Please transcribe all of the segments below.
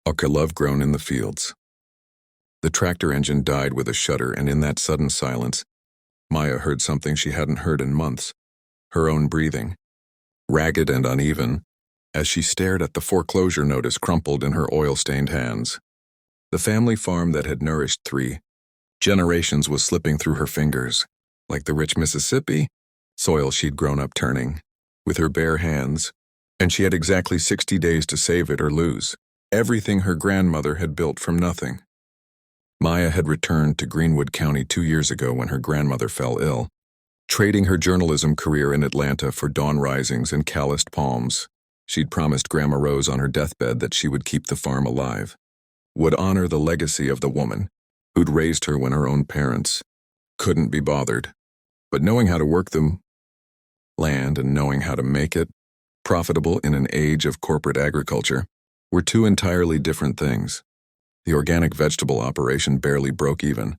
A love grown in the fields. The tractor engine died with a shudder, and in that sudden silence, Maya heard something she hadn't heard in months. Her own breathing, ragged and uneven, as she stared at the foreclosure notice crumpled in her oil-stained hands. The family farm that had nourished 3 generations was slipping through her fingers, like the rich Mississippi soil she'd grown up turning, with her bare hands, and she had exactly 60 days to save it or lose everything her grandmother had built from nothing. Maya had returned to Greenwood County 2 years ago when her grandmother fell ill, trading her journalism career in Atlanta for dawn risings and calloused palms. She'd promised Grandma Rose on her deathbed that she would keep the farm alive, would honor the legacy of the woman who'd raised her when her own parents couldn't be bothered. But knowing how to work the land and knowing how to make it profitable in an age of corporate agriculture were 2 entirely different things. The organic vegetable operation barely broke even.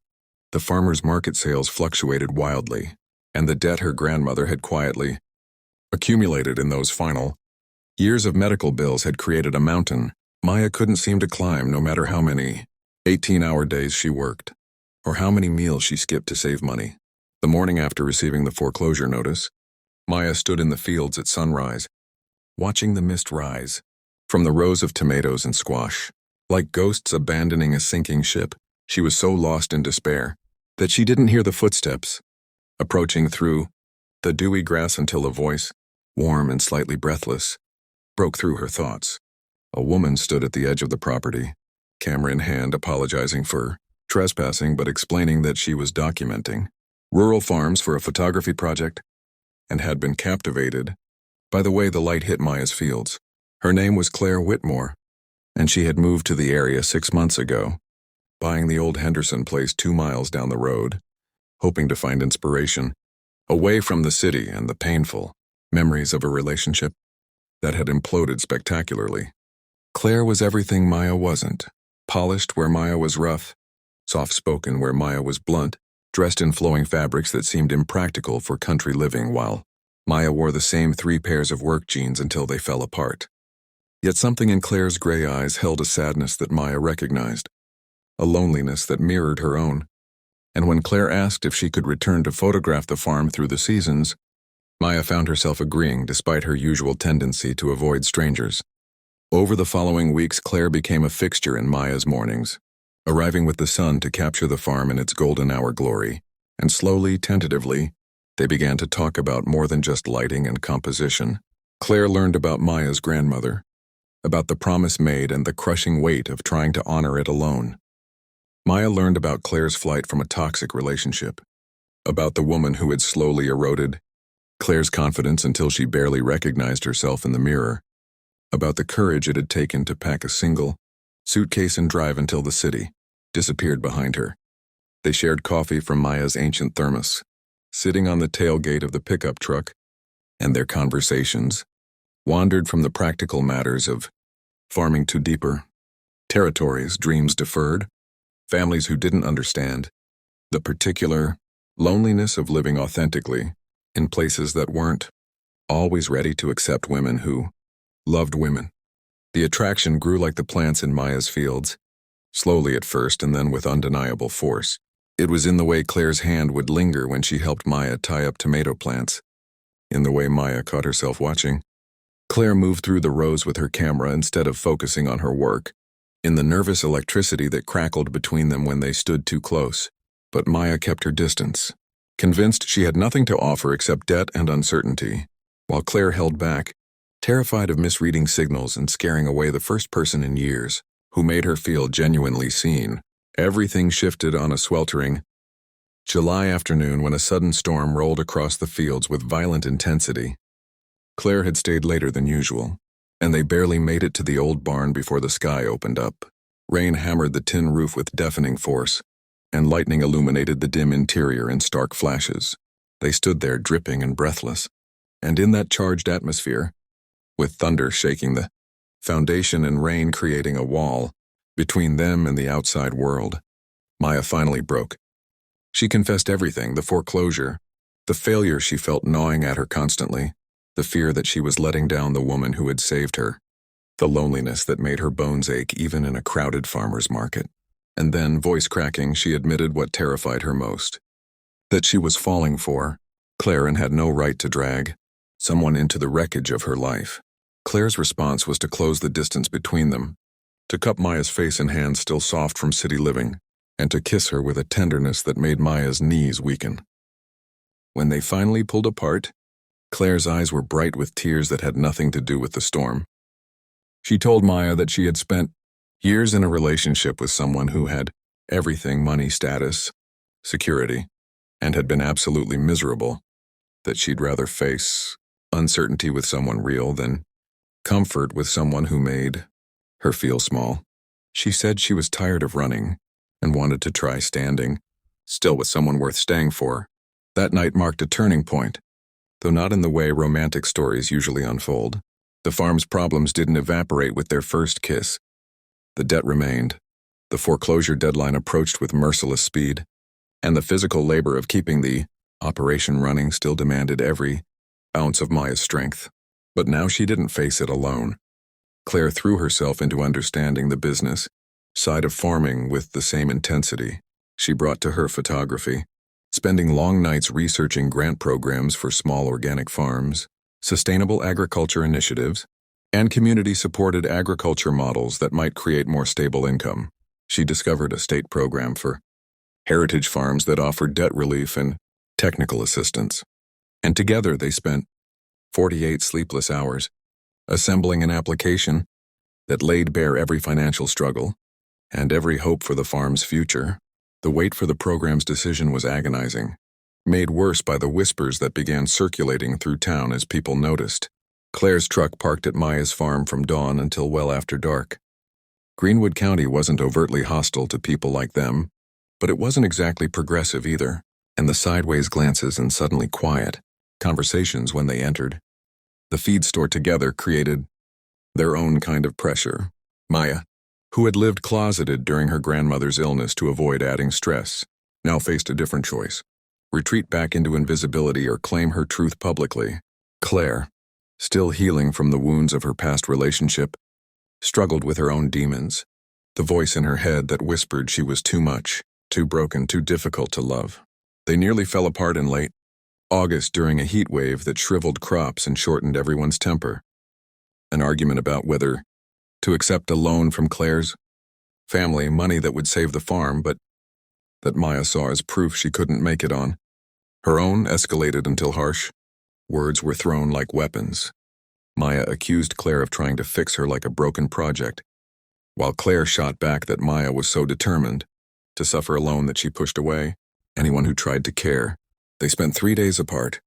The farmer's market sales fluctuated wildly, and the debt her grandmother had quietly accumulated in those final years of medical bills had created a mountain Maya couldn't seem to climb, no matter how many 18-hour days she worked, or how many meals she skipped to save money. The morning after receiving the foreclosure notice, Maya stood in the fields at sunrise, watching the mist rise from the rows of tomatoes and squash. Like ghosts abandoning a sinking ship, she was so lost in despair that she didn't hear the footsteps approaching through the dewy grass until a voice, warm and slightly breathless, broke through her thoughts. A woman stood at the edge of the property, camera in hand, apologizing for trespassing but explaining that she was documenting rural farms for a photography project and had been captivated by the way the light hit Maya's fields. Her name was Claire Whitmore, and she had moved to the area 6 months ago, buying the old Henderson place 2 miles down the road, hoping to find inspiration away from the city and the painful memories of a relationship that had imploded spectacularly. Claire was everything Maya wasn't, polished where Maya was rough, soft-spoken where Maya was blunt, dressed in flowing fabrics that seemed impractical for country living, while Maya wore the same 3 pairs of work jeans until they fell apart. Yet something in Claire's gray eyes held a sadness that Maya recognized, a loneliness that mirrored her own. And when Claire asked if she could return to photograph the farm through the seasons, Maya found herself agreeing despite her usual tendency to avoid strangers. Over the following weeks, Claire became a fixture in Maya's mornings, arriving with the sun to capture the farm in its golden hour glory, and slowly, tentatively, they began to talk about more than just lighting and composition. Claire learned about Maya's grandmother, about the promise made and the crushing weight of trying to honor it alone. Maya learned about Claire's flight from a toxic relationship, about the woman who had slowly eroded Claire's confidence until she barely recognized herself in the mirror, about the courage it had taken to pack a single suitcase and drive until the city disappeared behind her. They shared coffee from Maya's ancient thermos, sitting on the tailgate of the pickup truck, and their conversations wandered from the practical matters of farming to deeper territories, dreams deferred, families who didn't understand, the particular loneliness of living authentically in places that weren't always ready to accept women who loved women. The attraction grew like the plants in Maya's fields, slowly at first and then with undeniable force. It was in the way Claire's hand would linger when she helped Maya tie up tomato plants, in the way Maya caught herself watching Claire moved through the rows with her camera instead of focusing on her work, in the nervous electricity that crackled between them when they stood too close. But Maya kept her distance, convinced she had nothing to offer except debt and uncertainty, while Claire held back, terrified of misreading signals and scaring away the first person in years who made her feel genuinely seen. Everything shifted on a sweltering July afternoon when a sudden storm rolled across the fields with violent intensity. Claire had stayed later than usual, and they barely made it to the old barn before the sky opened up. Rain hammered the tin roof with deafening force, and lightning illuminated the dim interior in stark flashes. They stood there dripping and breathless, and in that charged atmosphere, with thunder shaking the foundation and rain creating a wall between them and the outside world, Maya finally broke. She confessed everything: the foreclosure, the failure she felt gnawing at her constantly, the fear that she was letting down the woman who had saved her, the loneliness that made her bones ache even in a crowded farmer's market. And then, voice cracking, she admitted what terrified her most. That she was falling for Claire and had no right to drag someone into the wreckage of her life. Claire's response was to close the distance between them, to cup Maya's face and hands still soft from city living, and to kiss her with a tenderness that made Maya's knees weaken. When they finally pulled apart, Claire's eyes were bright with tears that had nothing to do with the storm. She told Maya that she had spent years in a relationship with someone who had everything: money, status, security, and had been absolutely miserable, that she'd rather face uncertainty with someone real than comfort with someone who made her feel small. She said she was tired of running and wanted to try standing still with someone worth staying for. That night marked a turning point, though not in the way romantic stories usually unfold. The farm's problems didn't evaporate with their first kiss. The debt remained, the foreclosure deadline approached with merciless speed, and the physical labor of keeping the operation running still demanded every ounce of Maya's strength. But now she didn't face it alone. Claire threw herself into understanding the business side of farming with the same intensity she brought to her photography, spending long nights researching grant programs for small organic farms, sustainable agriculture initiatives, and community-supported agriculture models that might create more stable income. She discovered a state program for heritage farms that offered debt relief and technical assistance. And together they spent 48 sleepless hours assembling an application that laid bare every financial struggle and every hope for the farm's future. The wait for the program's decision was agonizing, made worse by the whispers that began circulating through town as people noticed. Claire's truck parked at Maya's farm from dawn until well after dark. Greenwood County wasn't overtly hostile to people like them, but it wasn't exactly progressive either, and the sideways glances and suddenly quiet conversations when they entered the feed store together created their own kind of pressure. Maya, who had lived closeted during her grandmother's illness to avoid adding stress, now faced a different choice: retreat back into invisibility or claim her truth publicly. Claire, still healing from the wounds of her past relationship, struggled with her own demons, the voice in her head that whispered she was too much, too broken, too difficult to love. They nearly fell apart in late August during a heat wave that shriveled crops and shortened everyone's temper. An argument about whether to accept a loan from Claire's family, money that would save the farm, but that Maya saw as proof she couldn't make it on. Her own escalated until harsh words were thrown like weapons. Maya accused Claire of trying to fix her like a broken project, while Claire shot back that Maya was so determined to suffer alone that she pushed away anyone who tried to care. They spent 3 days apart,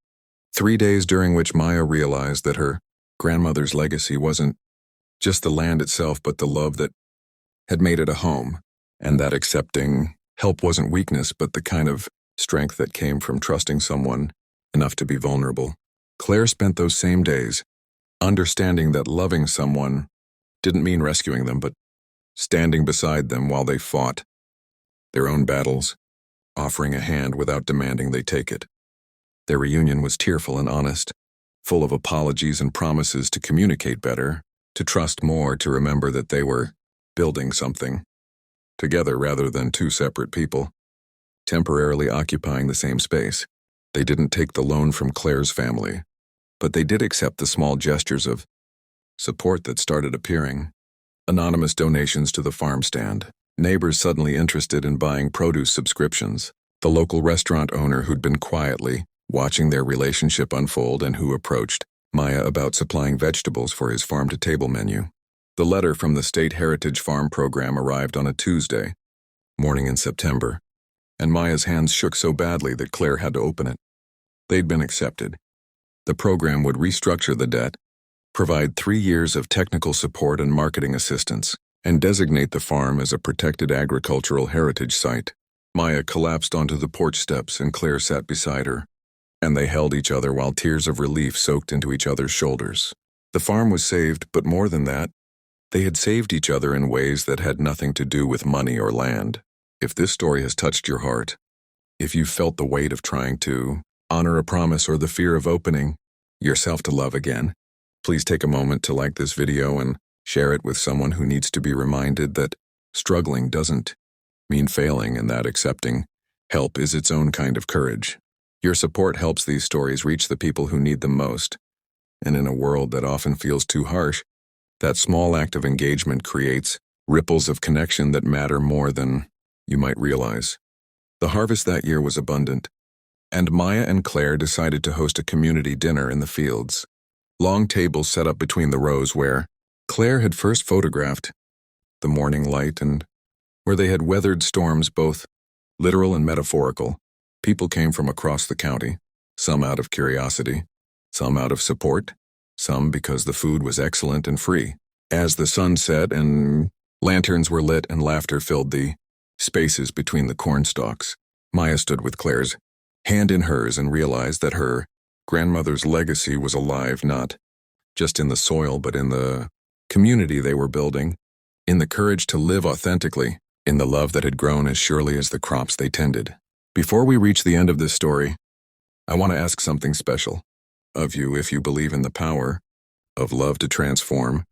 3 days during which Maya realized that her grandmother's legacy wasn't just the land itself but the love that had made it a home, and that accepting help wasn't weakness but the kind of strength that came from trusting someone enough to be vulnerable. Claire spent those same days understanding that loving someone didn't mean rescuing them but standing beside them while they fought their own battles, offering a hand without demanding they take it. Their reunion was tearful and honest, full of apologies and promises to communicate better, to trust more, to remember that they were building something together rather than two separate people, temporarily occupying the same space. They didn't take the loan from Claire's family, but they did accept the small gestures of support that started appearing. Anonymous donations to the farm stand, neighbors suddenly interested in buying produce subscriptions, the local restaurant owner who'd been quietly watching their relationship unfold and who approached Maya about supplying vegetables for his farm-to-table menu. The letter from the State Heritage Farm Program arrived on a Tuesday morning in September, and Maya's hands shook so badly that Claire had to open it. They'd been accepted. The program would restructure the debt, provide 3 years of technical support and marketing assistance, and designate the farm as a protected agricultural heritage site. Maya collapsed onto the porch steps and Claire sat beside her, and they held each other while tears of relief soaked into each other's shoulders. The farm was saved, but more than that, they had saved each other in ways that had nothing to do with money or land. If this story has touched your heart, if you've felt the weight of trying to honor a promise or the fear of opening yourself to love again, please take a moment to like this video and Share it with someone who needs to be reminded that struggling doesn't mean failing and that accepting help is its own kind of courage. Your support helps these stories reach the people who need them most. And in a world that often feels too harsh, that small act of engagement creates ripples of connection that matter more than you might realize. The harvest that year was abundant, and Maya and Claire decided to host a community dinner in the fields. Long tables set up between the rows where Claire had first photographed the morning light and where they had weathered storms both literal and metaphorical. People came from across the county, some out of curiosity, some out of support, some because the food was excellent and free. As the sun set and lanterns were lit and laughter filled the spaces between the corn stalks, Maya stood with Claire's hand in hers and realized that her grandmother's legacy was alive not just in the soil but in the community they were building, in the courage to live authentically, in the love that had grown as surely as the crops they tended. Before we reach the end of this story, I want to ask something special of you if you believe in the power of love to transform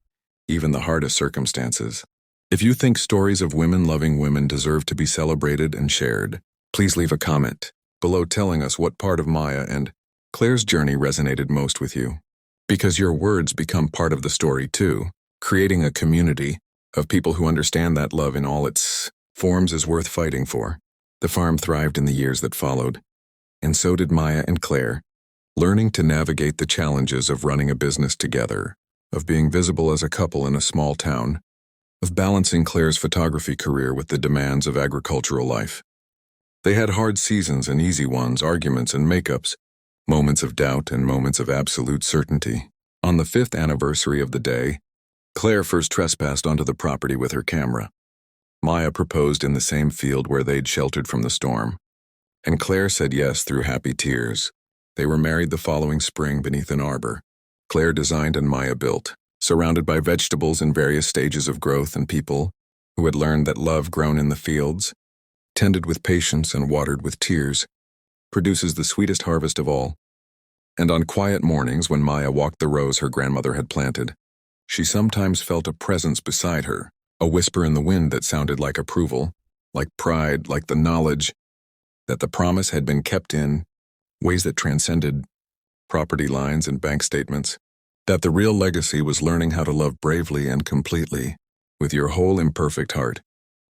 even the hardest circumstances. If you think stories of women loving women deserve to be celebrated and shared, please leave a comment below telling us what part of Maya and Claire's journey resonated most with you. Because your words become part of the story too. Creating a community of people who understand that love in all its forms is worth fighting for. The farm thrived in the years that followed, and so did Maya and Claire, learning to navigate the challenges of running a business together, of being visible as a couple in a small town, of balancing Claire's photography career with the demands of agricultural life. They had hard seasons and easy ones, arguments and makeups, moments of doubt and moments of absolute certainty. On the 5th anniversary of the day, Claire first trespassed onto the property with her camera. Maya proposed in the same field where they'd sheltered from the storm, and Claire said yes through happy tears. They were married the following spring beneath an arbor. Claire designed and Maya built, surrounded by vegetables in various stages of growth and people who had learned that love grown in the fields, tended with patience and watered with tears, produces the sweetest harvest of all. And on quiet mornings when Maya walked the rows her grandmother had planted, she sometimes felt a presence beside her, a whisper in the wind that sounded like approval, like pride, like the knowledge that the promise had been kept in ways that transcended property lines and bank statements, that the real legacy was learning how to love bravely and completely, with your whole imperfect heart.